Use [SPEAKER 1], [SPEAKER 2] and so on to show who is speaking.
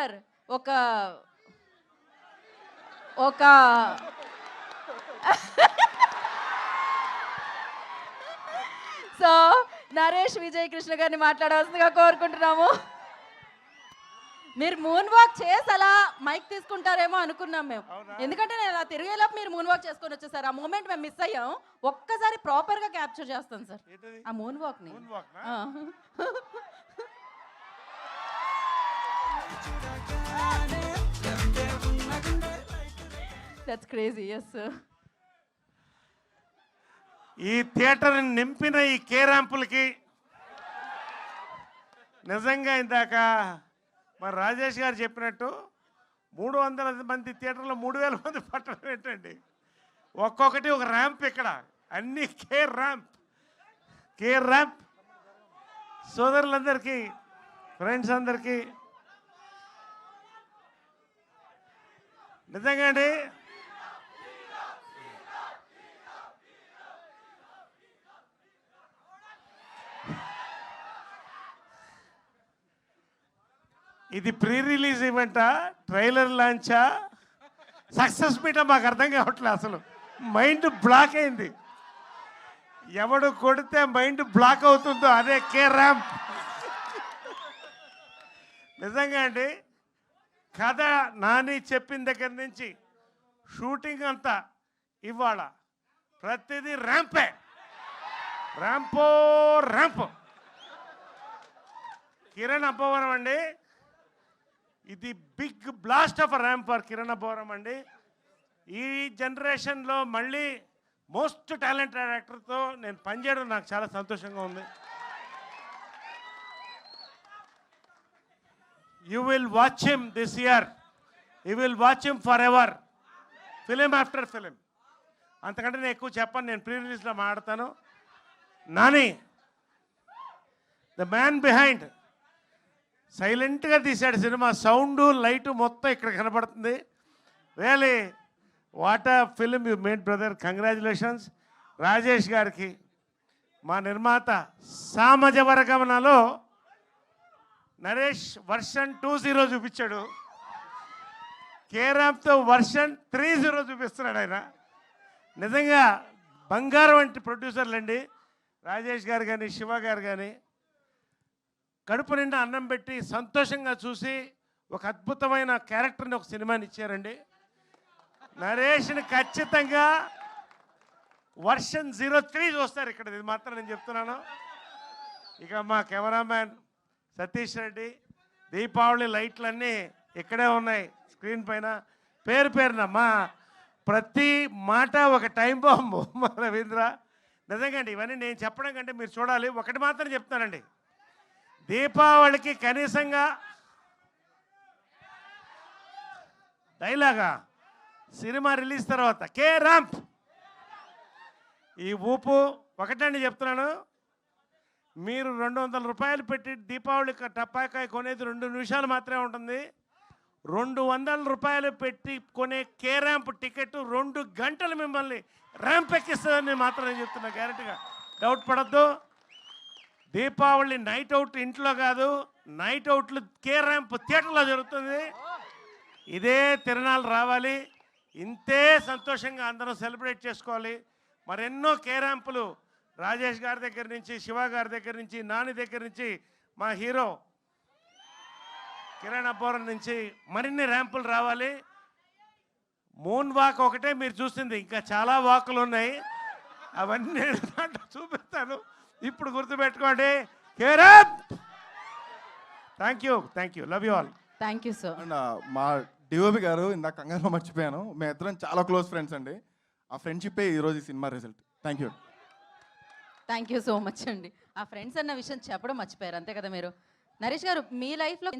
[SPEAKER 1] Sir ఒక ఒక so Naresh Vijay Krishna గారిని మాట్లాడవలసిందిగా కోరుకుంటున్నాము. మీరు మూన్ వాక్ చేసి అలా మైక్ తీసుకుంటారేమో అనుకున్నాం మేము, ఎందుకంటే నేను అలా తిరిగేలోపు మీరు మూన్ వాక్ చేసుకొని వచ్చేసారు. ఆ మూమెంట్ మేము మిస్ అయ్యాం. ఒక్కసారి ప్రాపర్ గా క్యాప్చర్ చేస్తాను సార్ ఆ మూన్ వాక్ ని. That's crazy. yes sir.
[SPEAKER 2] ఈ థియేటర్ నింపిన ఈ కే ర్యాంపులకి నిజంగా ఇందాక మరి రాజేష్ గారు చెప్పినట్టు 300 మంది థియేటర్లో 3000 మంది పట్టడం ఏంటండి. ఒక్కొక్కటి ఒక ర్యాంప్ ఇక్కడ, అన్ని కే ర్యాంప్. సోదరులందరికీ, ఫ్రెండ్స్ అందరికీ నిజంగా అండి ఇది pre release ఈవెంటా, trailer లాంచా, success meetha మాకు అర్థం కావట్లే. అసలు మైండ్ బ్లాక్ అయింది. ఎవడు కొడితే మైండ్ బ్లాక్ అవుతుందో అదే కే ర్యాంప్. నిజంగా అండి, కథ నాని చెప్పిన దగ్గర నుంచి షూటింగ్ అంతా ఇవాళ ప్రతిదీ ర్యాంపే, ర్యాంప్. కిరణ్ అబ్బవరం అండి, ఇది big blast of ramp for Kiran Abbavaram అండి. ఈ జనరేషన్లో మళ్ళీ మోస్ట్ టాలెంటెడ్ యాక్టర్తో నేను పనిచేయడం నాకు చాలా సంతోషంగా ఉంది. You will watch him this year, you will watch him for ever, film after film. అంతకంటే నేను ఎక్కువ చెప్పను, నేను ప్రీ రిలీజ్లో మాట్లాడతాను. నాని ద మ్యాన్ బిహైండ్ సైలెంట్గా తీశాడు సినిమా. సౌండ్ లైటు మొత్తం ఇక్కడ కనబడుతుంది. రియలీ వాట్ ఆ film you made brother, congratulations. Rajesh గారికి మా నిర్మాత సామజవరగమనలో నరేష్ వర్షన్ 20 చూపించాడు, కేరామ్తో వర్షన్ 30 చూపిస్తున్నాడు ఆయన. నిజంగా బంగారం వంటి ప్రొడ్యూసర్లు అండి రాజేష్ గారు కానీ శివ గారు కానీ. కడుపు నిండా అన్నం పెట్టి సంతోషంగా చూసి ఒక అద్భుతమైన క్యారెక్టర్ని ఒక సినిమాని ఇచ్చారండి. నరేష్ని ఖచ్చితంగా వర్షన్ 03 చూస్తారు ఇక్కడ, ఇది మాత్రం నేను చెప్తున్నాను. ఇక మా కెమెరామ్యాన్ సతీష్ రెడ్డి, దీపావళి లైట్లన్నీ ఇక్కడే ఉన్నాయి స్క్రీన్ పైన, పేరున మా ప్రతి మాట ఒక టైం బాంబు మా రవీంద్ర. నిజంగా అండి ఇవన్నీ నేను చెప్పడం కంటే మీరు చూడాలి. ఒకటి మాత్రం చెప్తానండి, దీపావళికి కనీసంగా డైలాగా సినిమా రిలీజ్ తర్వాత కే ర్యాంప్ ఈ ఊపు ఒకటండి చెప్తున్నాను. మీరు 200 రూపాయలు పెట్టి దీపావళి టపాకాయ కొనేది 2 నిమిషాలు మాత్రమే ఉంటుంది. 200 రూపాయలు పెట్టి కొనే కే ర్యాంప్ టికెట్ 2 గంటలు మిమ్మల్ని ర్యాంప్ ఎక్కిస్తుందని మాత్రం నేను చెప్తున్నా, గ్యారెంటీగా, డౌట్ పడద్దు. దీపావళి నైట్ అవుట్ ఇంట్లో కాదు, నైట్ అవుట్లు కే ర్యాంప్ థియేటర్లో జరుగుతుంది. ఇదే తిరణాలు రావాలి, ఇంతే సంతోషంగా అందరం సెలబ్రేట్ చేసుకోవాలి. మరెన్నో కే ర్యాంపులు రాజేష్ గారి దగ్గర నుంచి, శివ గారి దగ్గర నుంచి, నాని దగ్గర నుంచి, మా హీరో కిరణ్ అబ్బవరం నుంచి మరిన్ని ర్యాంపులు రావాలి. మూన్ వాక్ ఒకటే మీరు చూసింది, ఇంకా చాలా వాకులు ఉన్నాయి, అవన్నీ చూపిస్తాను. ఇప్పుడు గుర్తుపెట్టుకోండి, K ramp. Thank you, love you all.
[SPEAKER 1] Thank you sir.
[SPEAKER 3] And మా డిఓపి గారు ఇందాక కంగారులో మర్చిపోయాను, మేము ఇద్దరం చాలా క్లోజ్ ఫ్రెండ్స్ అండి. ఆ ఫ్రెండ్షిప్పే ఈరోజు ఈ cinema result. Thank you
[SPEAKER 1] so much అండి. ఆ ఫ్రెండ్స్ అన్న విషయం చెప్పడం మర్చిపోయారు అంతే కదా మీరు. నరేష్ గారు మీ లైఫ్లో